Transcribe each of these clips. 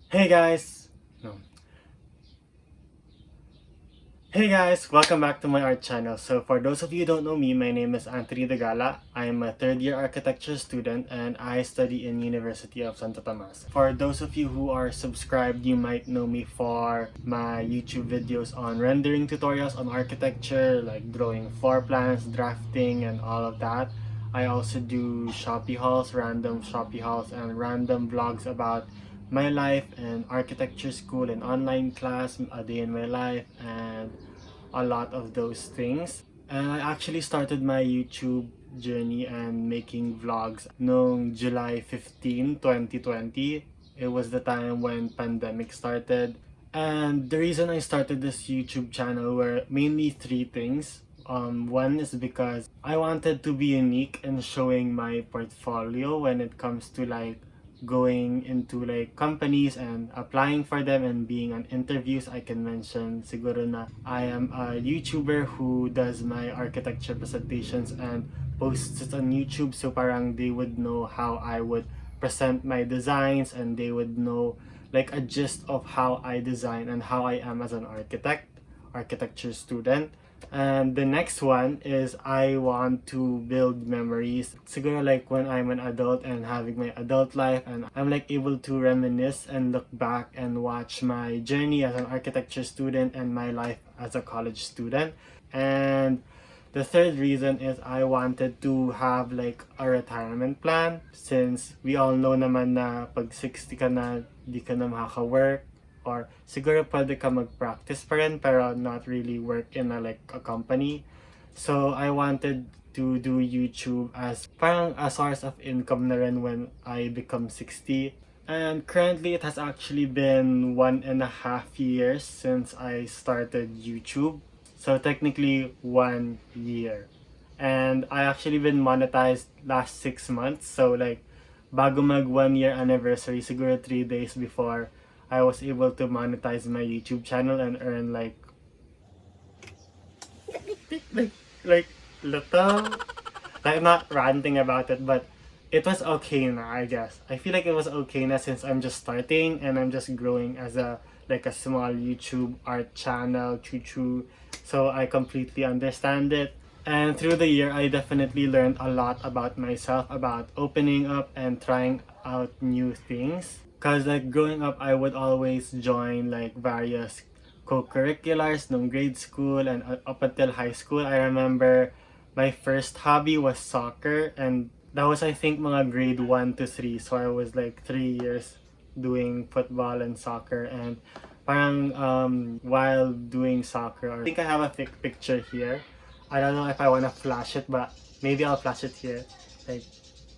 Hey guys! No. Hey guys! Welcome back to my art channel. So for those of you who don't know me, my name is Anthony de Gala. I'm a third-year architecture student and I study in University of Santo Tomas. For those of you who are subscribed, you might know me for my YouTube videos on rendering tutorials on architecture, like drawing floor plans, drafting, and all of that. I also do Shopee hauls, random Shopee hauls, and random vlogs about my life and architecture school and online class, a day in my life, and a lot of those things. And I actually started my YouTube journey and making vlogs noong July 15, 2020. It was the time when pandemic started. And the reason I started this YouTube channel were mainly three things. One is because I wanted to be unique in showing my portfolio when it comes to like going into like companies and applying for them and being on interviews. I can mention siguro na I am a YouTuber who does my architecture presentations and posts it on YouTube, so parang they would know how I would present my designs and they would know like a gist of how I design and how I am as an architecture student. And the next one is I want to build memories. Siguro like when I'm an adult and having my adult life and I'm like able to reminisce and look back and watch my journey as an architecture student and my life as a college student. And the third reason is I wanted to have like a retirement plan, since we all know naman na pag 60 ka na, di ka na makaka-work, or siguro pwede ka mag-practice pa rin pero not really work in a company. So I wanted to do YouTube as parang a source of income na rin when I become 60. And currently it has actually been 1.5 years since I started YouTube. So technically 1 year. And I actually been monetized last 6 months. So like bago mag 1 year anniversary, siguro 3 days before, I was able to monetize my YouTube channel and earn like little. I'm not ranting about it, but it was okay na, I guess. I feel like it was okay na since I'm just starting and I'm just growing as a small YouTube art channel, choo. So I completely understand it. And through the year, I definitely learned a lot about myself, about opening up and trying out new things. Cause like growing up, I would always join like various co-curriculars nung grade school and up until high school. I remember my first hobby was soccer, and that was I think mga grade 1 to 3. So I was like 3 years doing football and soccer, and parang while doing soccer, I think I have a picture here. I don't know if I wanna flash it, but maybe I'll flash it here. Like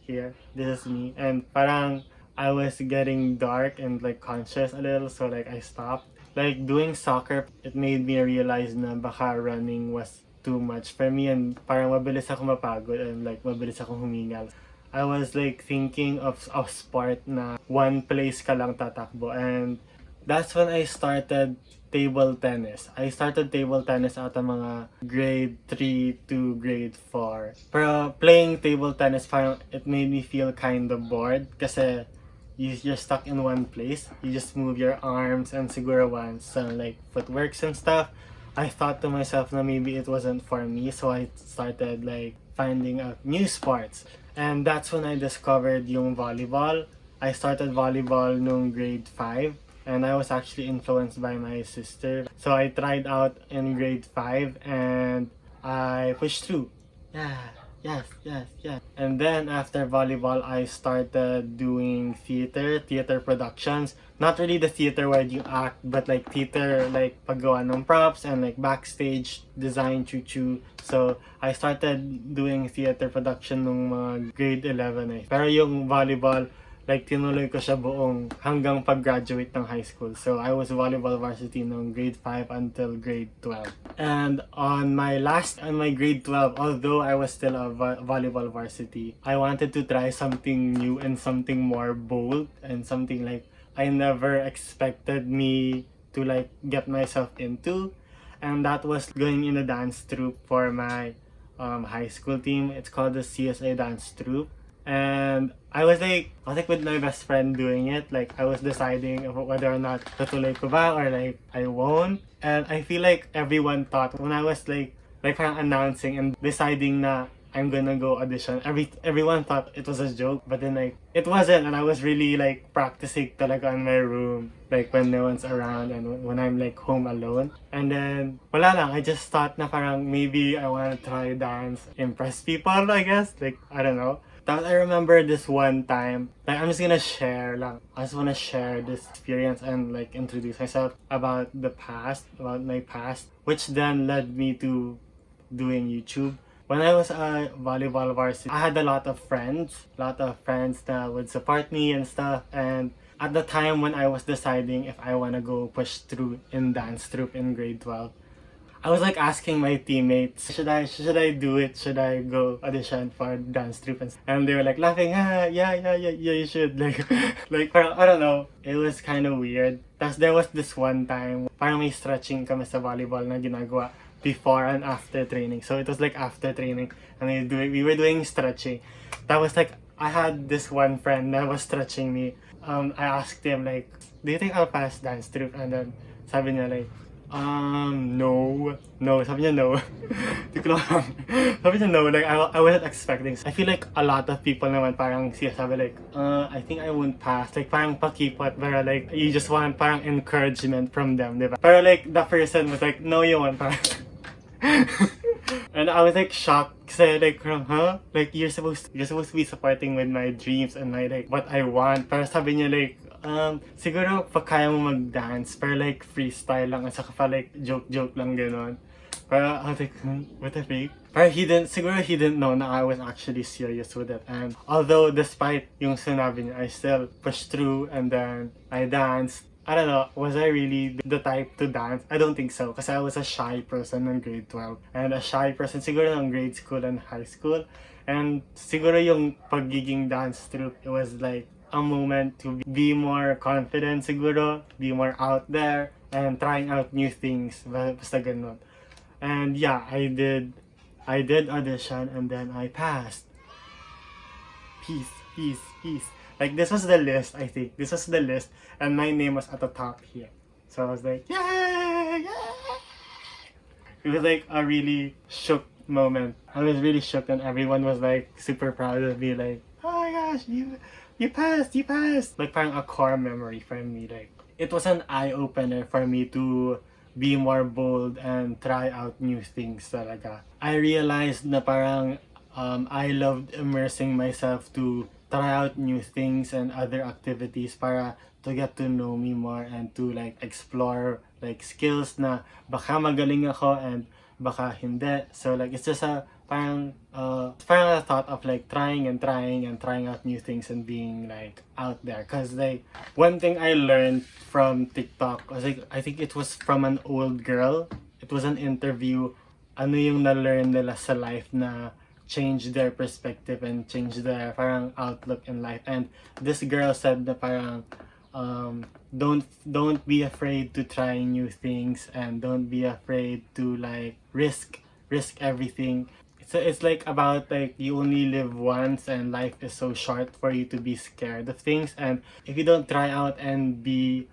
here. This is me. And parang I was getting dark and like conscious a little, so like I stopped. Like doing soccer, it made me realize na baka running was too much for me and parang mabilis ako mapagod and like mabilis akong humingal. I was like thinking of sport na one place ka lang tatakbo, and that's when I started table tennis. I started table tennis at mga grade 3 to grade 4. Pero playing table tennis, parang it made me feel kind of bored kasi you're stuck in one place. You just move your arms and siguro once like footworks and stuff. I thought to myself na maybe it wasn't for me, so I started like finding out new sports. And that's when I discovered yung volleyball. I started volleyball nung grade 5. And I was actually influenced by my sister. So I tried out in grade 5 and I pushed through. Yeah, yes. And then after volleyball, I started doing theater productions. Not really the theater where you act, but like theater, like paggawa ng props and like backstage design, choo. So I started doing theater production nung mga grade 11 eh. Pero yung volleyball, like tinuloy ko siya buong hanggang pag-graduate ng high school. So I was volleyball varsity ng grade 5 until grade 12. And on my grade 12, although I was still a volleyball varsity, I wanted to try something new and something more bold and something like I never expected me to like get myself into. And that was going in a dance troupe for my high school team. It's called the CSA dance troupe. And I was like with my best friend doing it. Like I was deciding whether or not tutuloy ko ba or like I won't. And I feel like everyone thought when I was like parang announcing and deciding na I'm gonna go audition. Everyone thought it was a joke, but then like it wasn't, and I was really like practicing talaga in my room, like when no one's around and when I'm like home alone. And then wala lang, I just thought na parang maybe I wanna try dance, impress people, I guess. Like I don't know. Tapos I remember this one time, like I'm just gonna share lang. I just wanna share this experience and like introduce myself about about my past, which then led me to doing YouTube. When I was a volleyball varsity, I had a lot of friends that would support me and stuff. And at the time when I was deciding if I want to go push through in dance troupe in grade 12, I was like asking my teammates, should I do it? Should I go audition for dance troupe? And they were like laughing, yeah, you should. Like parang, I don't know. It was kind of weird. Tapos there was this one time, parang may stretching kami sa volleyball na ginagawa before and after training. So it was like after training and we were doing stretching. That was like, I had this one friend that was stretching me. I asked him like, do you think I'll pass dance troupe? And then sabi niya like, no. Sabi niya no. Sabi niya no, like I wasn't expecting. I feel like a lot of people naman parang sabi like, I think I won't pass. Like parang pakipot, pero like you just want parang encouragement from them, diba? Pero like the person was like, no, you won't pass. And I was like shocked kasi like, huh? Like you're supposed to be supporting with my dreams and my like what I want. Pero sabi niya like, siguro pa kaya mo mag-dance pero like freestyle lang at saka pa like joke lang gano'n. Pero I was like, what the freak? Pero he didn't know na I was actually serious with it. And although despite yung sinabi niya, I still pushed through and then I danced. I don't know, was I really the type to dance? I don't think so, kasi I was a shy person in grade 12. And a shy person siguro in grade school and high school. And siguro yung pagiging dance troupe, it was like a moment to be more confident siguro, be more out there, and trying out new things. Basta ganun. And yeah, I did audition and then I passed. Peace. Like this was the list, I think. This was the list and my name was at the top here. So I was like, yay! It was like a really shook moment. I was really shook and everyone was like super proud of me, like, oh my gosh, you passed! Like parang a core memory for me. Like it was an eye-opener for me to be more bold and try out new things talaga. I realized na parang I loved immersing myself to try out new things and other activities para to get to know me more and to like explore like skills na baka magaling ako and baka hindi. So like it's just a parang a thought of like trying out new things and being like out there. Cause like one thing I learned from TikTok was like, I think it was from an old girl. It was an interview. Ano yung na-learn nila sa life na change their perspective and change their parang outlook in life. And this girl said na parang don't be afraid to try new things and don't be afraid to like risk everything. So it's like about like you only live once and life is so short for you to be scared of things. And if you don't try out and be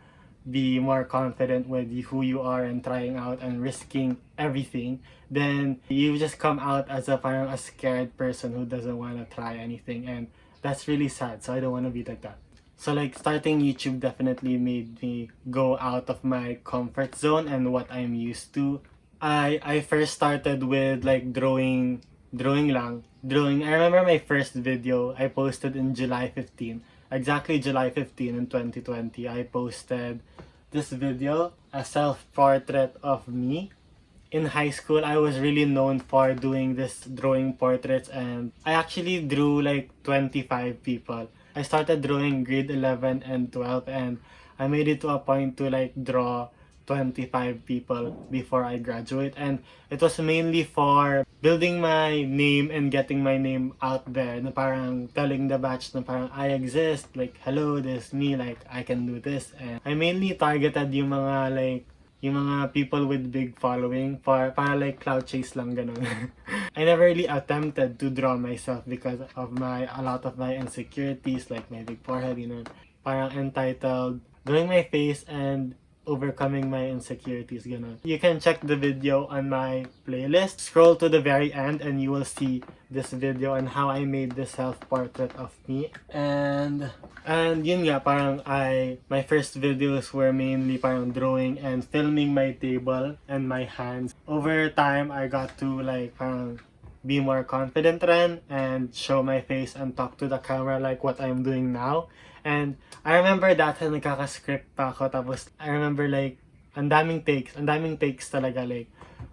more confident with who you are and trying out and risking everything, then you just come out as a parang a scared person who doesn't want to try anything, and that's really sad. So I don't want to be like that. So like starting YouTube definitely made me go out of my comfort zone and what I'm used to. I first started with like drawing. I remember my first video I posted in July 15. Exactly July 15 in 2020. I posted this video, a self-portrait of me. In high school, I was really known for doing this drawing portraits, and I actually drew like 25 people. I started drawing grade 11 and 12, and I made it to a point to like draw 25 people before I graduate, and it was mainly for building my name and getting my name out there, na parang telling the batch na parang I exist, like hello, this is me, like I can do this. And I mainly targeted yung yung mga people with big following, para like cloud chase lang ganun. I never really attempted to draw myself because of a lot of my insecurities, like my big forehead, you know. Parang entitled, drawing my face and overcoming my insecurities, ganun. You can check the video on my playlist. Scroll to the very end and you will see this video on how I made the self-portrait of me. And yun nga, parang my first videos were mainly parang drawing and filming my table and my hands. Over time, I got to like parang be more confident rin and show my face and talk to the camera like what I'm doing now. And I remember that nagkaka-script pa ako, tapos I remember like ang daming takes talaga, like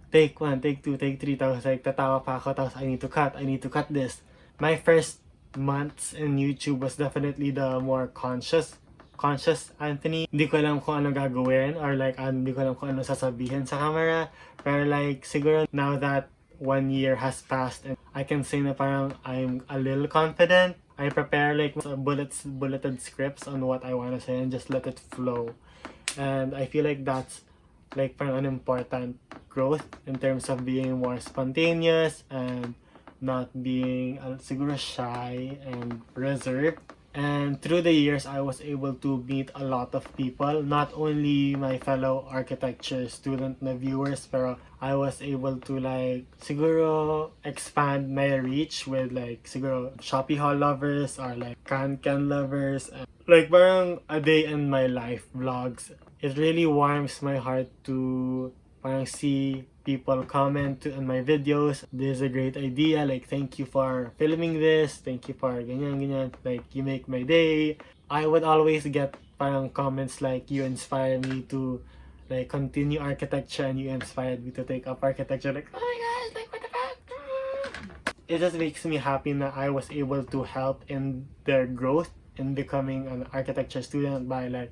take 1, take 2, take 3, tapos like tatawa pa ako, tapos I need to cut this. My first months in YouTube was definitely the more conscious Anthony. Hindi ko alam kung ano gagawin, or like hindi ko alam kung ano sasabihin sa camera, pero like siguro now that 1 year has passed and I can say na parang I'm a little confident. I prepare like bulleted scripts on what I want to say and just let it flow. And I feel like that's like parang an important growth in terms of being more spontaneous and not being siguro shy and reserved. And through the years, I was able to meet a lot of people, not only my fellow architecture student na viewers, pero I was able to like siguro expand my reach with like siguro Shopee haul lovers or like can lovers. And like parang a day in my life vlogs. It really warms my heart to parang see people comment on my videos. This is a great idea, like thank you for filming this, thank you for ganyan, like you make my day. I would always get parang comments like you inspire me to like continue architecture and you inspired me to take up architecture, like oh my gosh, like what the fuck. It just makes me happy that I was able to help in their growth in becoming an architecture student by like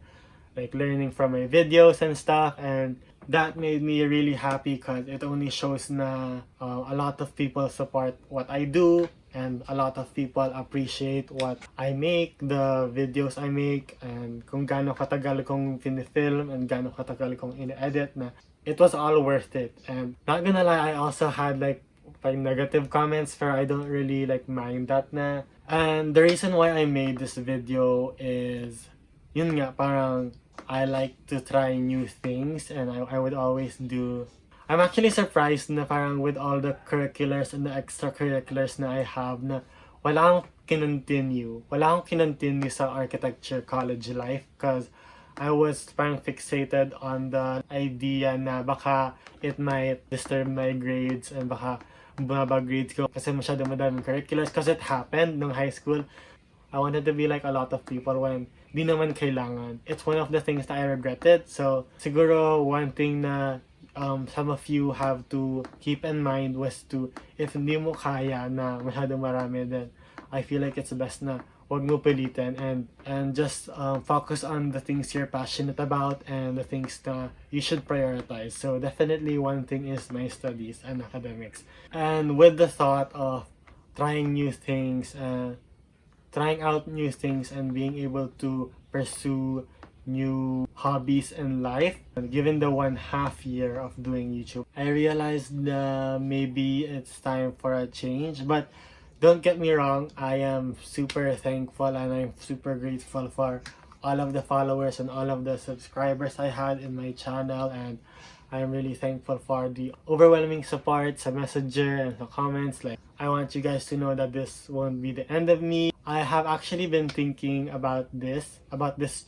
learning from my videos and stuff. And that made me really happy because it only shows na a lot of people support what I do and a lot of people appreciate what I make, the videos I make, and kung gaano katagal kong film and gaano katagal kong in-edit, na it was all worth it. And not gonna lie, I also had like negative comments, pero I don't really like mind that na. And the reason why I made this video is yun nga, parang I like to try new things and I would always do. I'm actually surprised na parang with all the curriculars and the extracurriculars na I have, na wala akong kinontinue sa architecture college life because I was parang fixated on the idea na baka it might disturb my grades and baka bumaba grades ko kasi masyado madaming curriculars, because it happened nung high school. I wanted to be like a lot of people when di naman kailangan. It's one of the things that I regretted. So siguro one thing na some of you have to keep in mind was to, if hindi mo kaya na masyadong marami, then I feel like it's best na wag mo pilitin and just focus on the things you're passionate about and the things na you should prioritize. So definitely one thing is my studies and academics. And with the thought of trying out new things and being able to pursue new hobbies in life. And given the 1.5 year of doing YouTube, I realized maybe it's time for a change. But don't get me wrong, I am super thankful and I'm super grateful for all of the followers and all of the subscribers I had in my channel, and I'm really thankful for the overwhelming support sa messenger and the comments. Like, I want you guys to know that this won't be the end of me. I have actually been thinking about this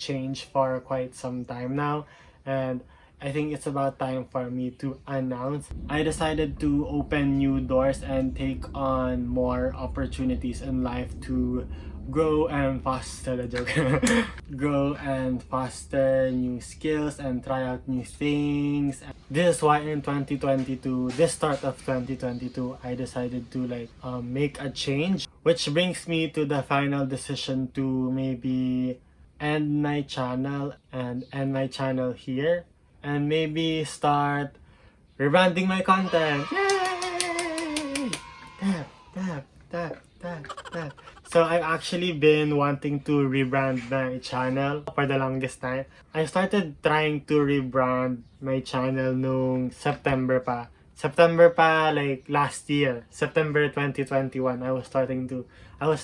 change for quite some time now, and I think it's about time for me to announce. I decided to open new doors and take on more opportunities in life to grow and foster grow and foster new skills and try out new things. This is why in 2022, this start of 2022, I decided to make a change, which brings me to the final decision to maybe end my channel here and maybe start rebranding my content. Yay! Tap, tap, tap, tap, tap. So I've actually been wanting to rebrand my channel for the longest time. I started trying to rebrand my channel nung September pa. September pa, like last year, September 2021, I was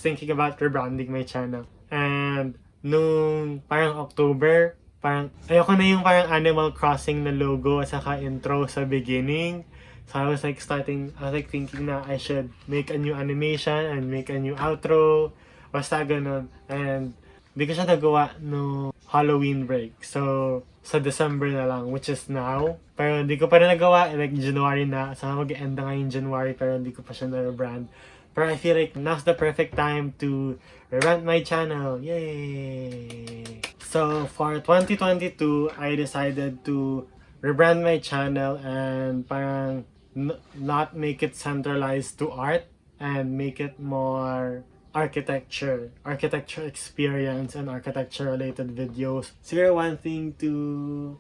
thinking about rebranding my channel. And nung parang October, parang ayoko na yung parang Animal Crossing na logo at saka intro sa beginning. So I was like thinking na I should make a new animation and make a new outro. Basta ganun. And di ko siya nagawa no Halloween break. So, sa December na lang, which is now. Pero hindi ko pa rin nagawa. Like, January na. Saka mag-end na ngayon January, pero hindi ko pa siya na-rebrand. But I feel like now's the perfect time to rebrand my channel. Yay! So, for 2022, I decided to rebrand my channel and parang not make it centralized to art and make it more architecture experience and architecture related videos. So one thing to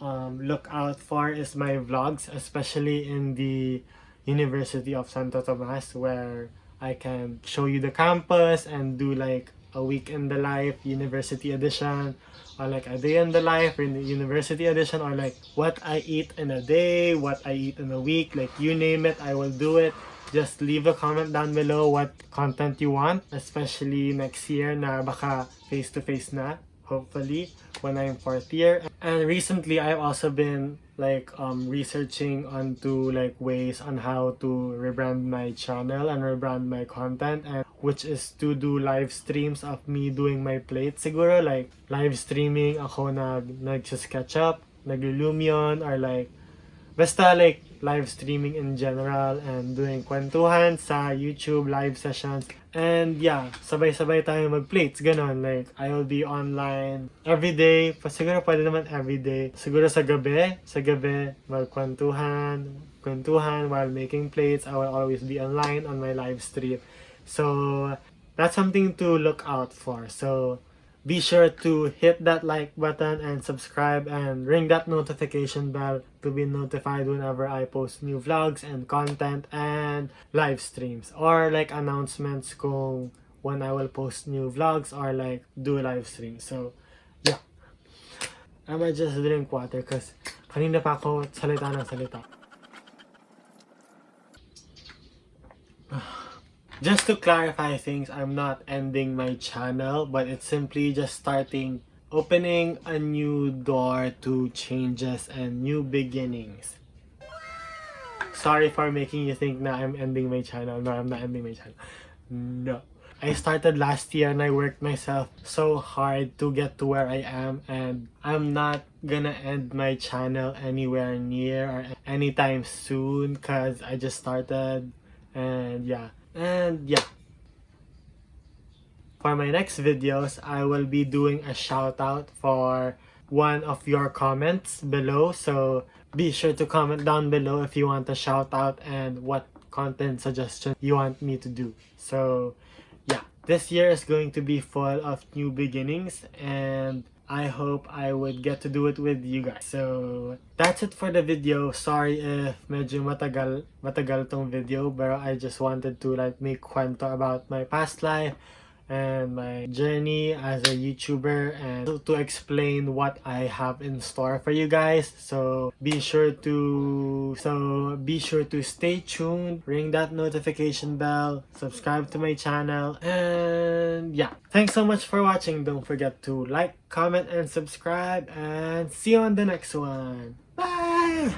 look out for is my vlogs, especially in the University of Santo Tomas, where I can show you the campus and do like a week in the life university edition, or like a day in the life in the university edition, or like what I eat in a day, what I eat in a week, like you name it, I will do it. Just leave a comment down below what content you want, especially next year na baka face-to-face na, hopefully, when I'm 4th year. And recently, I've also been like researching onto like ways on how to rebrand my channel and rebrand my content, and which is to do live streams of me doing my plates. Siguro like live streaming ako nag-sketchup, nag-lumion, or like basta like live streaming in general and doing kwentuhan sa YouTube live sessions. And yeah, sabay-sabay tayo mag-plates, ganon. Like, I will be online every day. Siguro pwede naman every day. Siguro sa gabi, magkwentuhan while making plates. I will always be online on my live stream. So, that's something to look out for. So, be sure to hit that like button and subscribe and ring that notification bell to be notified whenever I post new vlogs and content and live streams, or like announcements kung when I will post new vlogs or like do live streams. So yeah, I might just drink water because kanina pa ako salita ng salita. Just to clarify things, I'm not ending my channel, but it's simply just opening a new door to changes and new beginnings. Sorry for making you think na I'm ending my channel. No, I'm not ending my channel. No. I started last year and I worked myself so hard to get to where I am, and I'm not gonna end my channel anywhere near or anytime soon because I just started, and yeah. For my next videos, I will be doing a shout out for one of your comments below. So be sure to comment down below if you want a shout out and what content suggestion you want me to do. So yeah, this year is going to be full of new beginnings, and I hope I would get to do it with you guys. So that's it for the video. Sorry if medyo matagal tong video, but I just wanted to like make kwento about my past life and my journey as a YouTuber, and to explain what I have in store for you guys. So be sure to stay tuned, ring that notification bell, subscribe to my channel, and yeah. Thanks so much for watching. Don't forget to like, comment, and subscribe, and see you on the next one. Bye!